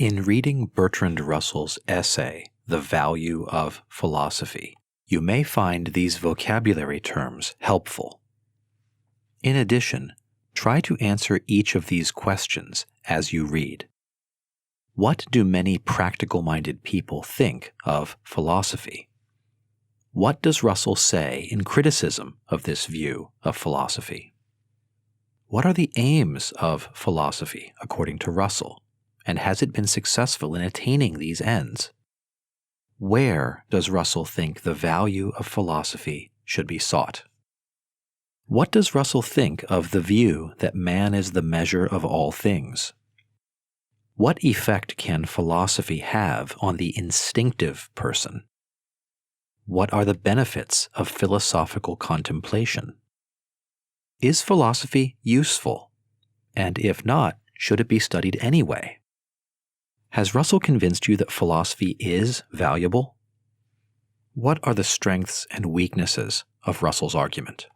In reading Bertrand Russell's essay, The Value of Philosophy, you may find these vocabulary terms helpful. In addition, try to answer each of these questions as you read. What do many practical-minded people think of philosophy? What does Russell say in criticism of this view of philosophy? What are the aims of philosophy according to Russell, and has it been successful in attaining these ends? Where does Russell think the value of philosophy should be sought? What does Russell think of the view that man is the measure of all things? What effect can philosophy have on the instinctive person? What are the benefits of philosophical contemplation? Is philosophy useful? And if not, should it be studied anyway? Has Russell convinced you that philosophy is valuable? What are the strengths and weaknesses of Russell's argument?